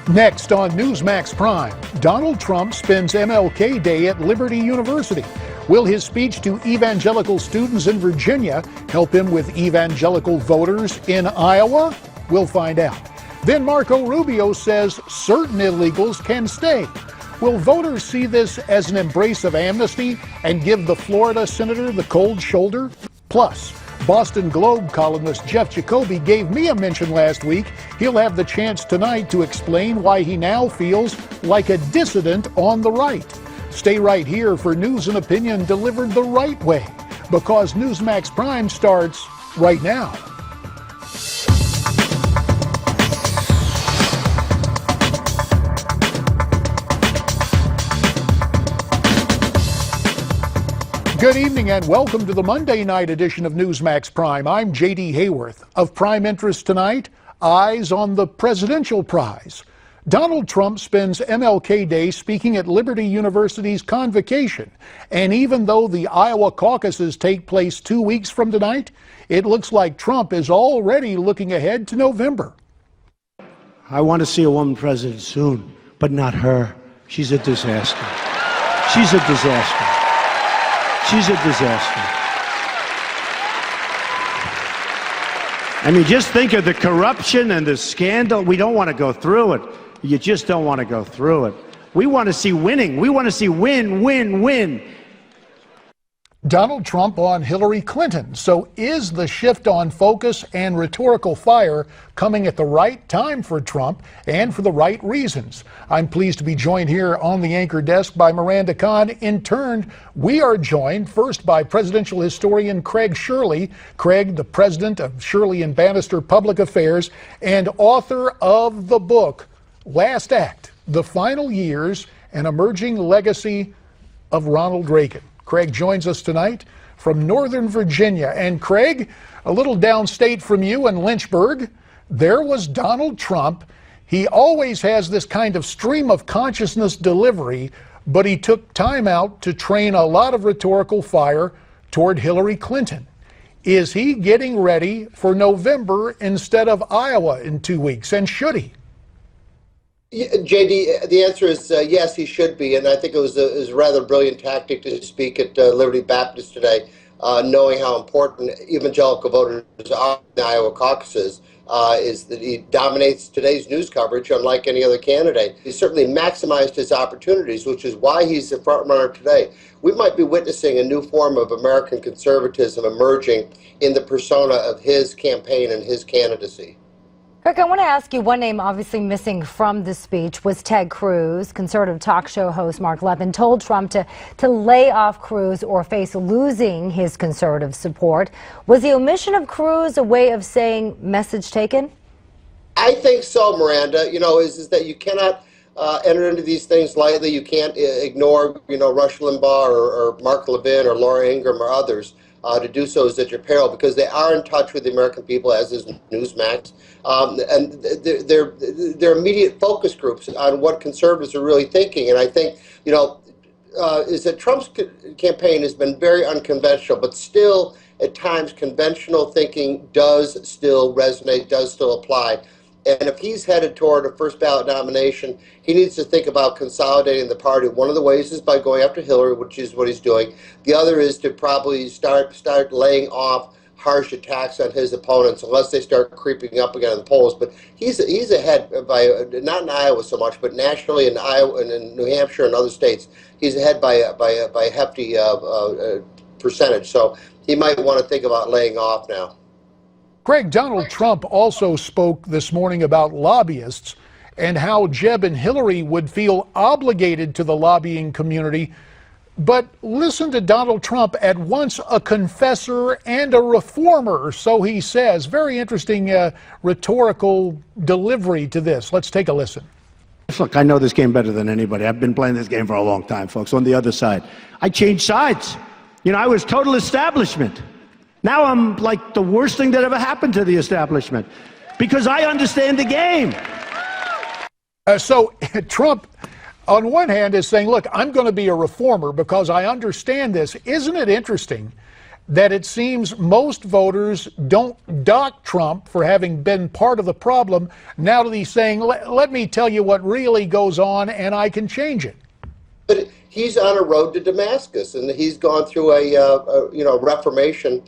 Next on Newsmax Prime, Donald Trump spends MLK Day at Liberty University. Will his speech to evangelical students in Virginia help him with evangelical voters in Iowa? We'll find out. Then Marco Rubio says certain illegals can stay. Will voters see this as an embrace of amnesty and give the Florida senator the cold shoulder? Plus, Boston Globe columnist Jeff Jacoby gave me a mention last week. He'll have the chance tonight to explain why he now feels like a dissident on the right. Stay right here for news and opinion delivered the right way, because Newsmax Prime starts right now. Good evening and welcome to the Monday night edition of Newsmax Prime. I'm J.D. Hayworth. Of prime interest tonight, eyes on the presidential prize. Donald Trump spends MLK Day speaking at Liberty University's convocation. And even though the Iowa caucuses take place 2 weeks from tonight, it looks like Trump is already looking ahead to November. I want to see a woman president soon, but not her. She's a disaster. She's a disaster. She's a disaster. I mean, just think of the corruption and the scandal. We don't want to go through it. You just don't want to go through it. We want to see winning. We want to see win, win, win. Donald Trump on Hillary Clinton. So is the shift on focus and rhetorical fire coming at the right time for Trump and for the right reasons? I'm pleased to be joined here on the anchor desk by Miranda Kahn. In turn, we are joined first by presidential historian Craig Shirley. Craig, the president of Shirley and Bannister Public Affairs and author of the book, Last Act, The Final Years, An Emerging Legacy of Ronald Reagan. Craig joins us tonight from Northern Virginia. And Craig, a little downstate from you in Lynchburg, there was Donald Trump. He always has this kind of stream of consciousness delivery, but he took time out to train a lot of rhetorical fire toward Hillary Clinton. Is he getting ready for November instead of Iowa in 2 weeks? And should he? JD, the answer is yes, he should be, and I think it was a rather brilliant tactic to speak at Liberty Baptist today, knowing how important evangelical voters are in the Iowa caucuses, is that he dominates today's news coverage unlike any other candidate. He certainly maximized his opportunities, which is why he's the front runner today. We might be witnessing a new form of American conservatism emerging in the persona of his campaign and his candidacy. Rick, I want to ask you, one name obviously missing from the speech was Ted Cruz. Conservative talk show host Mark Levin told Trump to lay off Cruz or face losing his conservative support. Was the omission of Cruz a way of saying message taken? I think so, Miranda. You know, is that you cannot enter into these things lightly. You can't ignore, Rush Limbaugh or Mark Levin or Laura Ingraham or others. To do so is at your peril, because they are in touch with the American people, as is Newsmax, and they're immediate focus groups on what conservatives are really thinking. And I think, is that Trump's campaign has been very unconventional, but still, at times, conventional thinking does still resonate, does still apply. And if he's headed toward a first ballot nomination, he needs to think about consolidating the party. One of the ways is by going after Hillary, which is what he's doing. The other is to probably start laying off harsh attacks on his opponents, unless they start creeping up again in the polls. But he's ahead by, not in Iowa so much, but nationally in Iowa and in New Hampshire and other states. He's ahead by a hefty percentage. So he might want to think about laying off now. Craig, Donald Trump also spoke this morning about lobbyists and how Jeb and Hillary would feel obligated to the lobbying community. But listen to Donald Trump, at once a confessor and a reformer, so he says. Very interesting rhetorical delivery to this. Let's take a listen. Look, I know this game better than anybody. I've been playing this game for a long time, folks. On the other side, I changed sides. I was total establishment. Now I'm like the worst thing that ever happened to the establishment, because I understand the game. So Trump, on one hand, is saying, look, I'm going to be a reformer because I understand this. Isn't it interesting that it seems most voters don't dock Trump for having been part of the problem now that he's saying, let me tell you what really goes on and I can change it. But he's on a road to Damascus, and he's gone through a reformation,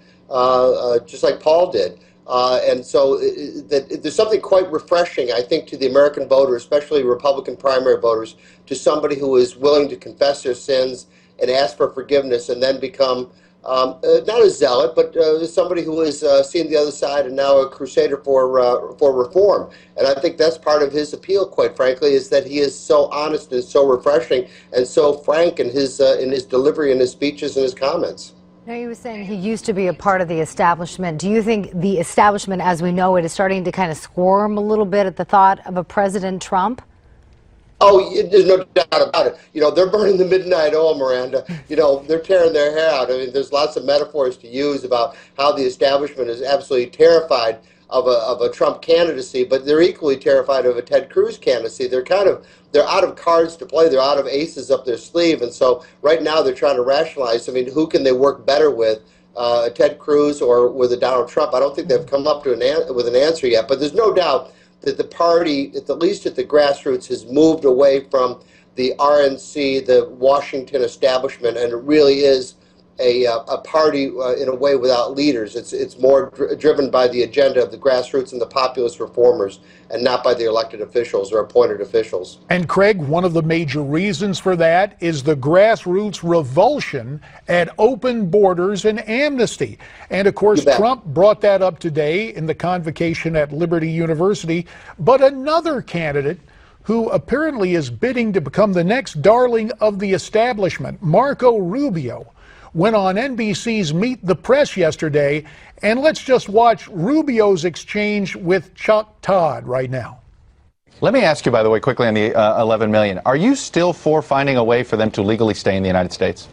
just like Paul did. And so there's something quite refreshing, I think, to the American voter, especially Republican primary voters, to somebody who is willing to confess their sins and ask for forgiveness and then become not a zealot, but somebody who has seen the other side and now a crusader for reform. And I think that's part of his appeal, quite frankly, is that he is so honest and so refreshing and so frank in his delivery and his speeches and his comments. Now, you were saying he used to be a part of the establishment. Do you think the establishment, as we know it, is starting to kind of squirm a little bit at the thought of a President Trump? Oh, there's no doubt about it. You know, they're burning the midnight oil, Miranda. You know, they're tearing their hair out. I mean, there's lots of metaphors to use about how the establishment is absolutely terrified of a Trump candidacy, but they're equally terrified of a Ted Cruz candidacy. They're out of cards to play. They're out of aces up their sleeve. And so right now they're trying to rationalize, I mean, who can they work better with, Ted Cruz or with a Donald Trump? I don't think they've come up to with an answer yet, but there's no doubt that the party, at least at the grassroots, has moved away from the RNC, the Washington establishment, and it really is a party in a way without leaders. It's more driven by the agenda of the grassroots and the populist reformers, and not by the elected officials or appointed officials. And Craig, one of the major reasons for that is the grassroots revulsion at open borders and amnesty. And of course, Trump brought that up today in the convocation at Liberty University. But another candidate who apparently is bidding to become the next darling of the establishment, Marco Rubio, went on NBC's Meet the Press yesterday, and let's just watch Rubio's exchange with Chuck Todd right now. Let me ask you, by the way, quickly on the 11 million. Are you still for finding a way for them to legally stay in the United States?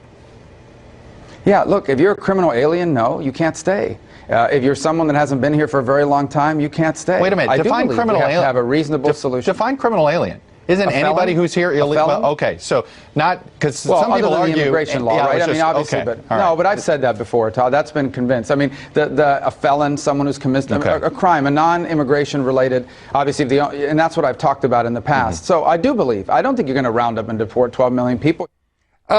Yeah, look, if you're a criminal alien, no, you can't stay. If you're someone that hasn't been here for a very long time, you can't stay. Wait a minute. Define criminal alien. We have to have a reasonable solution. Define criminal alien. Isn't anybody who's here illegal? Okay, so not because some people argue the immigration law, right? I mean, obviously, okay, but no, but I've said that before, Todd. That's been convinced. I mean, a felon, someone who's committed a crime, a non-immigration related, obviously, and that's what I've talked about in the past. So I do believe. I don't think you're going to round up and deport 12 million people.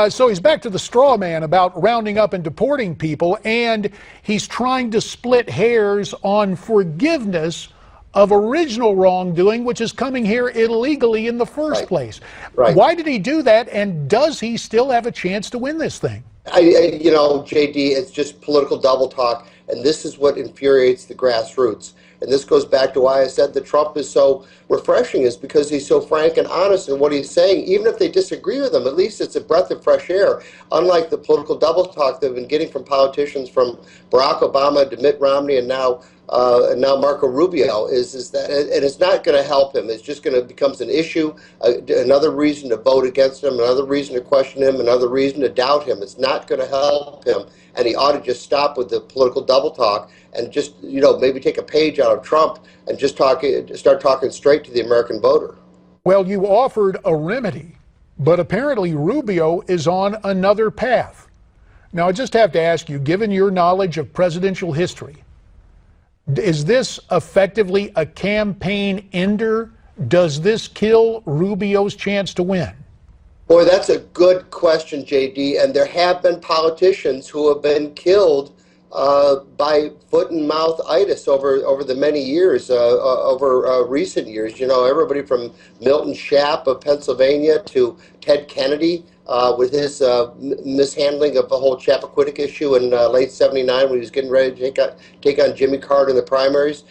So he's back to the straw man about rounding up and deporting people, and he's trying to split hairs on forgiveness of original wrongdoing, which is coming here illegally in the first place. Right. Why did he do that, and does he still have a chance to win this thing? You know, JD, it's just political double talk, and this is what infuriates the grassroots. And this goes back to why I said that Trump is so refreshing, is because he's so frank and honest in what he's saying. Even if they disagree with him, at least it's a breath of fresh air, unlike the political double talk they've been getting from politicians from Barack Obama to Mitt Romney and now Marco Rubio, is that, and it's not going to help him. It's just going to becomes an issue, another reason to vote against him, another reason to question him, another reason to doubt him. It's not going to help him, and he ought to just stop with the political double talk and just, you know, maybe take a page out of Trump and just start talking straight to the American voter. Well, you offered a remedy, but apparently Rubio is on another path. Now, I just have to ask you, given your knowledge of presidential history, is this effectively a campaign ender? Does this kill Rubio's chance to win? Boy, that's a good question, JD. And there have been politicians who have been killed by foot and mouth itis over the many years, over recent years. You know, everybody from Milton Schaap of Pennsylvania to Ted Kennedy with his mishandling of the whole Chappaquiddick issue in late '79 when he was getting ready to take on Jimmy Carter in the primaries.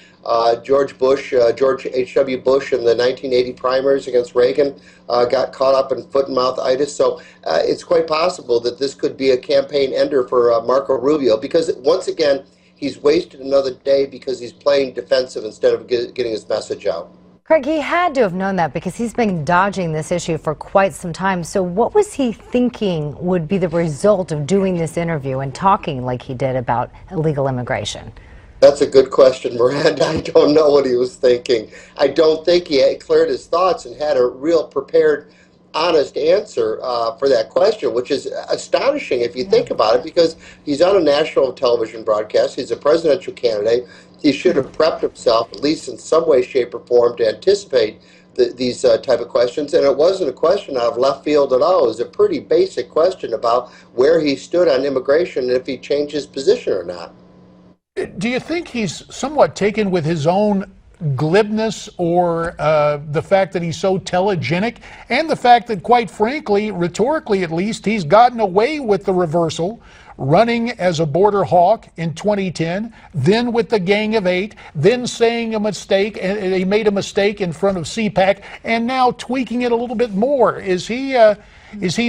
George H.W. Bush in the 1980 primaries against Reagan got caught up in foot and mouth itis. So it's quite possible that this could be a campaign ender for Marco Rubio, because once again, he's wasted another day because he's playing defensive instead of getting his message out. Craig, he had to have known that because he's been dodging this issue for quite some time. So what was he thinking would be the result of doing this interview and talking like he did about illegal immigration? That's a good question, Miranda. I don't know what he was thinking. I don't think he had cleared his thoughts and had a real prepared honest answer for that question, which is astonishing if you think about it, because he's on a national television broadcast. He's a presidential candidate. He should have prepped himself, at least in some way, shape, or form, to anticipate these type of questions. And it wasn't a question out of left field at all. It was a pretty basic question about where he stood on immigration and if he changed his position or not. Do you think he's somewhat taken with his own glibness, or the fact that he's so telegenic, and the fact that, quite frankly, rhetorically at least, he's gotten away with the reversal, running as a border hawk in 2010, then with the Gang of Eight, then saying a mistake, and he made a mistake in front of CPAC, and now tweaking it a little bit more? Is he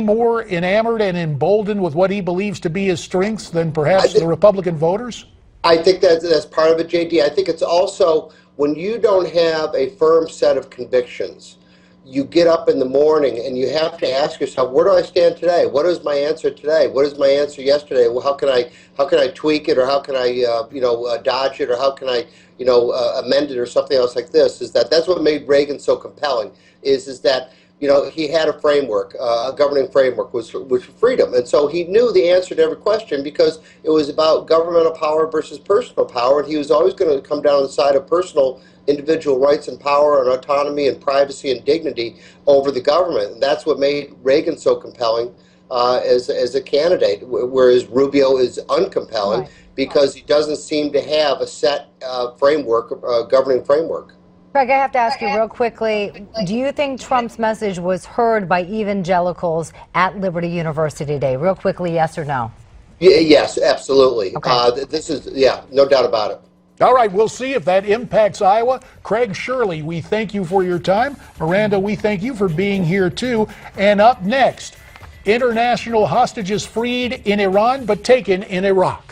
more enamored and emboldened with what he believes to be his strengths than perhaps the Republican voters? I think that's part of it, JD. I think it's also when you don't have a firm set of convictions, you get up in the morning and you have to ask yourself, where do I stand today? What is my answer today? What is my answer yesterday? Well, how can I tweak it, or how can I dodge it, or how can I amend it, or something else like this? That's what made Reagan so compelling. Is that he had a framework, a governing framework, which was freedom. And so he knew the answer to every question, because it was about governmental power versus personal power. And he was always going to come down on the side of personal individual rights and power and autonomy and privacy and dignity over the government. And that's what made Reagan so compelling as a candidate, whereas Rubio is uncompelling, because he doesn't seem to have a set framework, governing framework. Craig, I have to ask you real quickly, do you think Trump's message was heard by evangelicals at Liberty University today? Real quickly, yes or no? Yes, absolutely. Okay. This is, no doubt about it. All right, we'll see if that impacts Iowa. Craig, Shirley, we thank you for your time. Miranda, we thank you for being here too. And up next, international hostages freed in Iran but taken in Iraq.